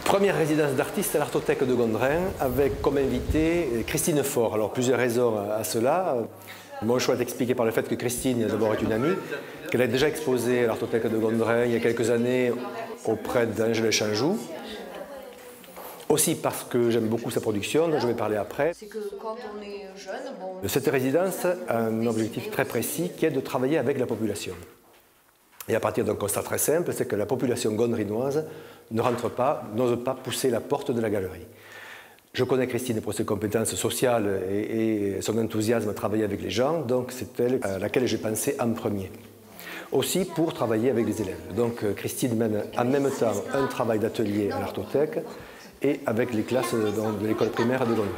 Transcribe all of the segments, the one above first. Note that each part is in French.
Première résidence d'artiste à l'Artothèque de Gondrin, avec comme invitée Christine Faure. Alors plusieurs raisons à cela. Mon choix est expliqué par le fait que Christine, d'abord, est une amie, qu'elle a déjà exposé à l'Artothèque de Gondrin il y a quelques années auprès d'Angèle Chanjou. Aussi parce que j'aime beaucoup sa production, dont je vais parler après. C'est que quand on est jeune, bon... Cette résidence a un objectif très précis qui est de travailler avec la population. Et à partir d'un constat très simple, c'est que la population gondrinoise ne rentre pas, n'ose pas pousser la porte de la galerie. Je connais Christine pour ses compétences sociales et son enthousiasme à travailler avec les gens, donc c'est elle à laquelle j'ai pensé en premier. Aussi pour travailler avec les élèves. Donc Christine mène en même temps un travail d'atelier à l'Artothèque et avec les classes de l'école primaire de Gondrin.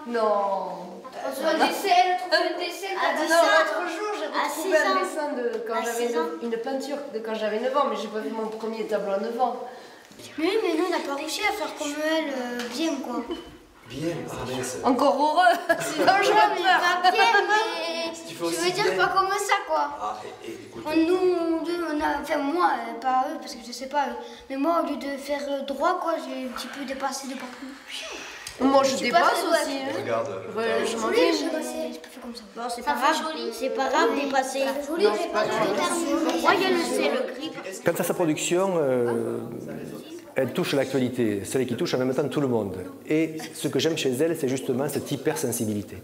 Non. Un dessin. L'autre jour, j'ai retrouvé un dessin de quand j'avais une peinture de quand j'avais 9 ans, mais j'ai pas fait mon premier tableau à 9 ans. Oui, mais nous, on n'a pas réussi à faire comme elle, bien, quoi. Bien, Encore heureux, sinon je Pas meurs. bien, mais je veux dire pas comme ça, quoi. Nous deux, enfin moi, pas eux, parce que je sais pas eux, mais moi, au lieu de faire droit, quoi, j'ai un petit peu dépassé de partout. Moi je dépasse pas aussi. Hein. Regarde. Je m'en Oui, fiche. j'ai pas fait comme ça. Bon, c'est pas grave, c'est pas grave de dépasser. Joli, j'ai pas fait Moi, je le sais, le grip. Quant à sa production, elle touche l'actualité, celle qui touche en même temps tout le monde. Et ce que j'aime chez elle, c'est justement cette hypersensibilité.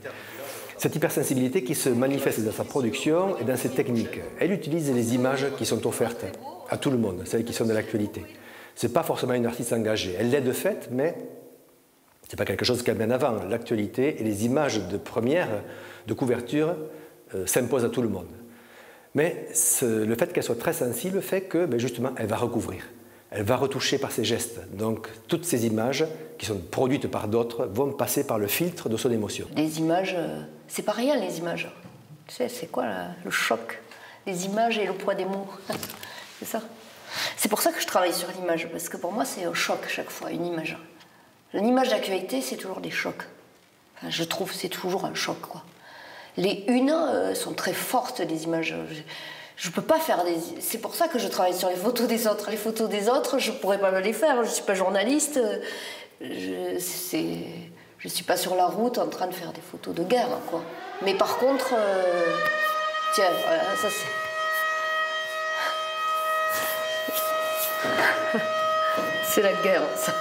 Cette hypersensibilité qui se manifeste dans sa production et dans ses techniques. Elle utilise les images qui sont offertes à tout le monde, celles qui sont de l'actualité. Ce n'est pas forcément une artiste engagée. Elle l'est de fait, mais ce n'est pas quelque chose qu'elle mène avant. L'actualité et les images de première, de couverture, s'imposent à tout le monde. Mais le fait qu'elle soit très sensible fait que, justement, elle va recouvrir. Elle va retoucher par ses gestes. Donc, toutes ces images qui sont produites par d'autres vont passer par le filtre de son émotion. Les images, c'est pas rien les images. Tu sais, c'est quoi le choc? Les images et le poids des mots. C'est ça. C'est pour ça que je travaille sur l'image, parce que pour moi, c'est un choc chaque fois, une image. Une image d'actualité, c'est toujours des chocs. Enfin, je trouve que c'est toujours un choc, quoi. Les unes sont très fortes, les images. Je ne peux pas faire des... C'est pour ça que je travaille sur les photos des autres. Les photos des autres, je ne pourrais pas les faire. Je ne suis pas journaliste. Je ne suis pas sur la route en train de faire des photos de guerre, quoi. Mais par contre... Tiens, voilà, ça c'est... C'est la guerre, ça.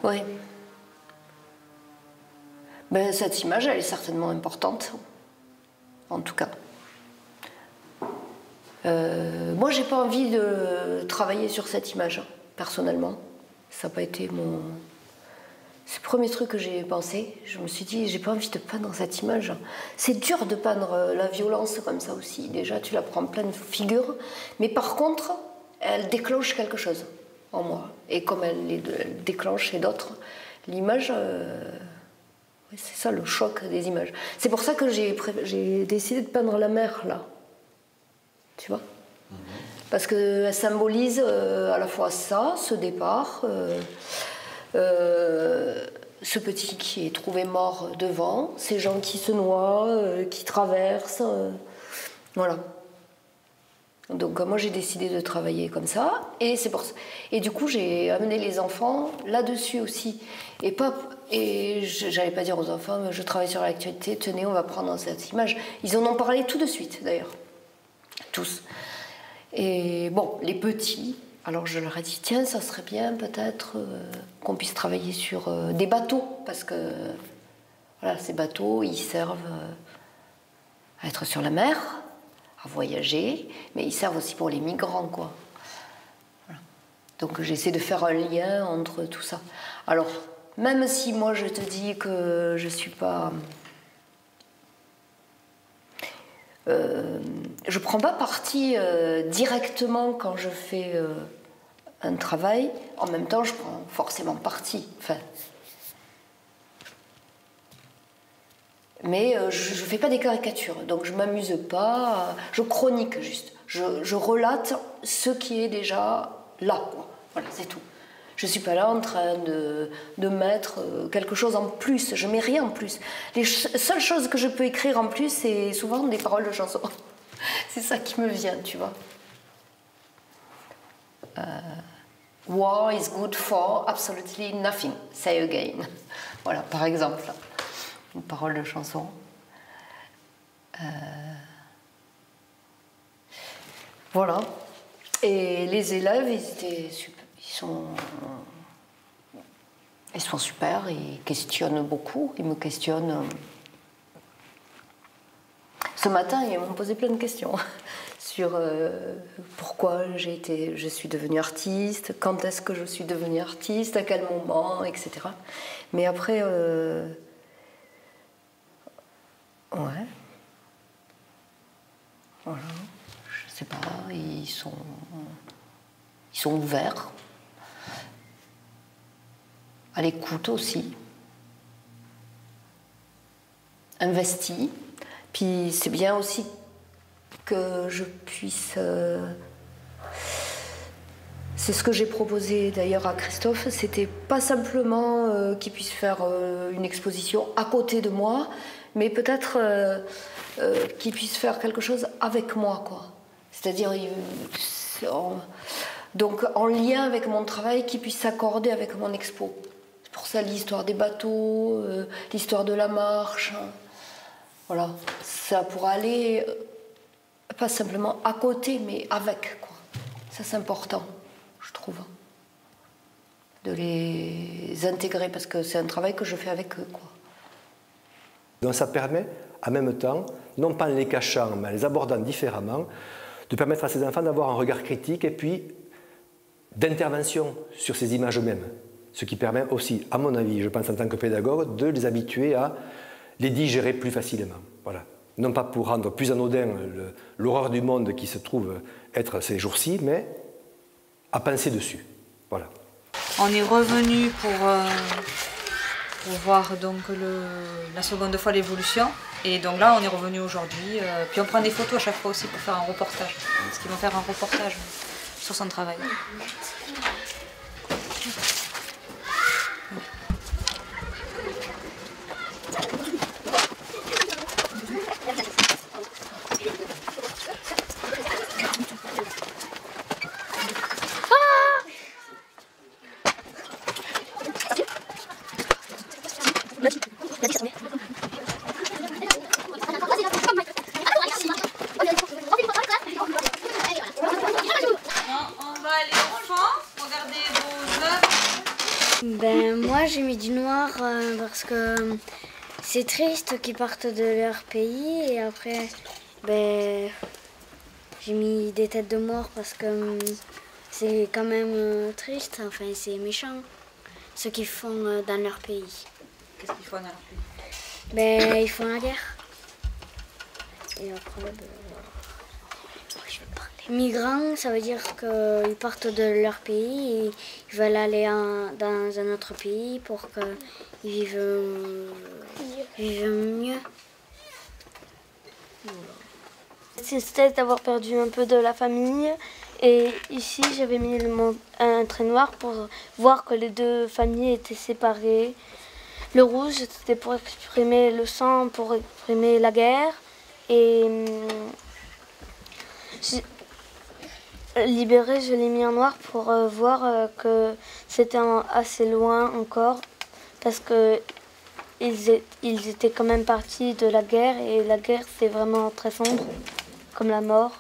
Oui. Ben, cette image, elle est certainement importante, en tout cas. Moi, j'ai pas envie de travailler sur cette image, personnellement. Ça n'a pas été mon... C'est le premier truc que j'ai pensé. Je me suis dit, j'ai pas envie de peindre cette image. C'est dur de peindre la violence comme ça aussi. Déjà, tu la prends en pleine figure. Mais par contre, elle déclenche quelque chose en moi. Et comme elle déclenche chez d'autres, l'image, c'est ça le choc des images. C'est pour ça que j'ai décidé de peindre la mer là. Tu vois? Parce qu'elle symbolise à la fois ça, ce départ, ce petit qui est trouvé mort devant, ces gens qui se noient, qui traversent. Voilà. Donc moi j'ai décidé de travailler comme ça et c'est pour ça. Et du coup j'ai amené les enfants là-dessus aussi et j'allais pas dire aux enfants je travaille sur l'actualité, tenez on va prendre cette image. Ils en ont parlé tout de suite d'ailleurs, tous. Et bon les petits, alors je leur ai dit tiens ça serait bien peut-être qu'on puisse travailler sur des bateaux parce que voilà ces bateaux ils servent à être sur la mer, à voyager, mais ils servent aussi pour les migrants, quoi. Voilà. Donc j'essaie de faire un lien entre tout ça. Alors, même si moi je te dis que je suis pas... je prends pas parti directement quand je fais un travail, en même temps je prends forcément parti. Enfin, Mais je ne fais pas des caricatures, donc je ne m'amuse pas, je chronique juste. Je relate ce qui est déjà là, quoi. Voilà, c'est tout. Je ne suis pas là en train de mettre quelque chose en plus, je ne mets rien en plus. Les seules choses que je peux écrire en plus, c'est souvent des paroles de chansons. C'est ça qui me vient, tu vois. War is good for absolutely nothing. Say again. Voilà, par exemple, une parole de chanson. Voilà. Et les élèves, ils sont super, ils questionnent beaucoup, ils me questionnent. Ce matin, ils m'ont posé plein de questions sur pourquoi je suis devenue artiste, quand est-ce que je suis devenue artiste, à quel moment, etc. Mais après, ouais, voilà, je sais pas, ils sont ouverts, à l'écoute aussi, investis. Puis c'est bien aussi que je puisse... c'est ce que j'ai proposé d'ailleurs à Christophe, c'était pas simplement qu'il puisse faire une exposition à côté de moi, mais peut-être qu'il puisse faire quelque chose avec moi, quoi. C'est-à-dire, donc en lien avec mon travail, qu'il puisse s'accorder avec mon expo. C'est pour ça l'histoire des bateaux, l'histoire de la marche. Voilà, ça pourra aller pas simplement à côté, mais avec, quoi. Ça, c'est important, je trouve, de les intégrer, parce que c'est un travail que je fais avec eux, quoi. Donc ça permet, en même temps, non pas en les cachant, mais en les abordant différemment, de permettre à ces enfants d'avoir un regard critique et puis d'intervention sur ces images mêmes. Ce qui permet aussi, à mon avis, je pense en tant que pédagogue, de les habituer à les digérer plus facilement. Voilà. Non pas pour rendre plus anodin l'horreur du monde qui se trouve être ces jours-ci, mais à penser dessus. Voilà. On est revenu pour voir donc la seconde fois l'évolution. Et donc là, on est revenu aujourd'hui. Puis on prend des photos à chaque fois aussi pour faire un reportage. Parce qu'ils vont faire un reportage sur son travail. Moi j'ai mis du noir parce que c'est triste qu'ils partent de leur pays et après j'ai mis des têtes de mort parce que c'est quand même triste, enfin c'est méchant ce qu'ils font dans leur pays. Qu'est-ce qu'ils font dans leur pays? Ils font la guerre. Et après, migrants, ça veut dire qu'ils partent de leur pays et ils veulent aller dans un autre pays pour qu'ils vivent mieux. C'est peut-être d'avoir perdu un peu de la famille. Et ici, j'avais mis un trait noir pour voir que les deux familles étaient séparées. Le rouge, c'était pour exprimer le sang, pour exprimer la guerre. Et libéré, je l'ai mis en noir pour voir que c'était assez loin encore, parce que ils étaient quand même partis de la guerre, et la guerre c'est vraiment très sombre, comme la mort.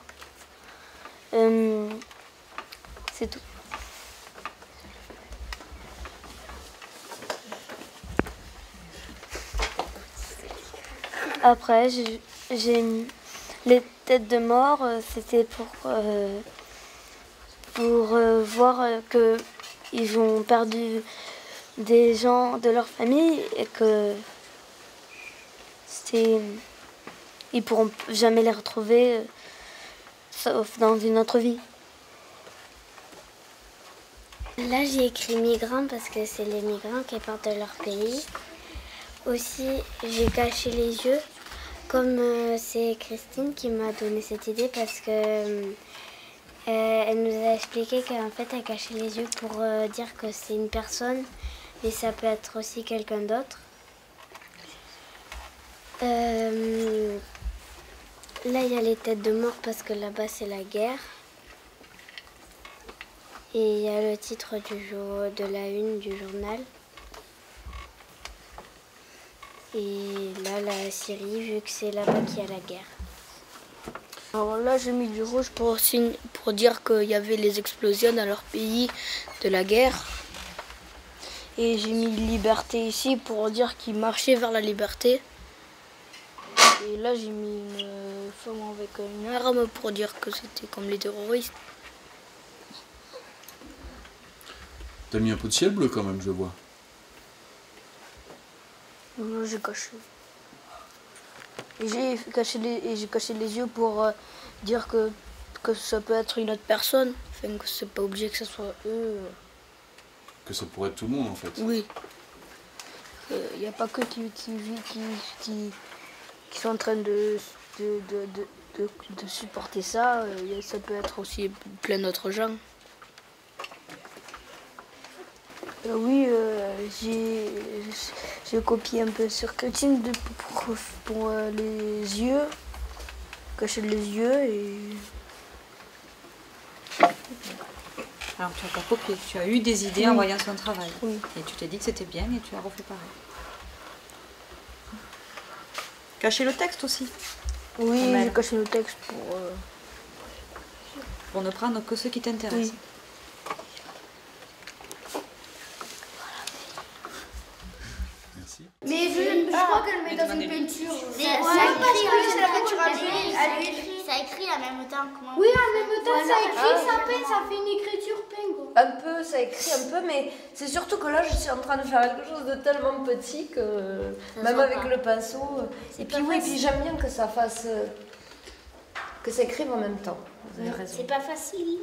C'est tout. Après, j'ai mis les têtes de mort, c'était pour voir qu'ils ont perdu des gens de leur famille et que ils pourront jamais les retrouver, sauf dans une autre vie. Là, j'ai écrit migrants parce que c'est les migrants qui partent de leur pays Aussi, j'ai caché les yeux, comme c'est Christine qui m'a donné cette idée parce que elle nous a expliqué qu'en fait elle cachait les yeux pour dire que c'est une personne, mais ça peut être aussi quelqu'un d'autre. Là, il y a les têtes de mort parce que là-bas c'est la guerre. Et il y a le titre de la une du journal. Et là, la Syrie, vu que c'est là-bas qu'il y a la guerre. Alors là, j'ai mis du rouge pour dire qu'il y avait les explosions dans leur pays de la guerre. Et j'ai mis liberté ici pour dire qu'ils marchaient vers la liberté. Et là, j'ai mis une femme avec une arme pour dire que c'était comme les terroristes. T'as mis un peu de ciel bleu quand même, je vois. Non, j'ai caché. Et j'ai caché les yeux pour dire que ça peut être une autre personne. Enfin, que c'est pas obligé que ce soit eux. Que ça pourrait être tout le monde en fait. Oui. Il n'y a pas que qui sont en train de supporter ça. Ça peut être aussi plein d'autres gens. Oui, j'ai copié un peu sur Christine pour les yeux, cacher les yeux et... Alors tu n'as pas copié, tu as eu des idées en voyant son travail. Oui. Et tu t'es dit que c'était bien et tu as refait pareil. Cacher le texte aussi. Oui, j'ai caché le texte pour ne prendre que ce qui t'intéresse. Oui. Mais je crois qu'elle met dans une peinture. Ça écrit en même temps. Oui, en même temps, ça écrit, ça peint, ça fait une écriture peint. Un peu, ça écrit un peu, mais c'est surtout que là, je suis en train de faire quelque chose de tellement petit que même avec le pinceau. Et puis oui, puis j'aime bien que ça fasse, que ça écrive en même temps. Vous avez raison. C'est pas facile.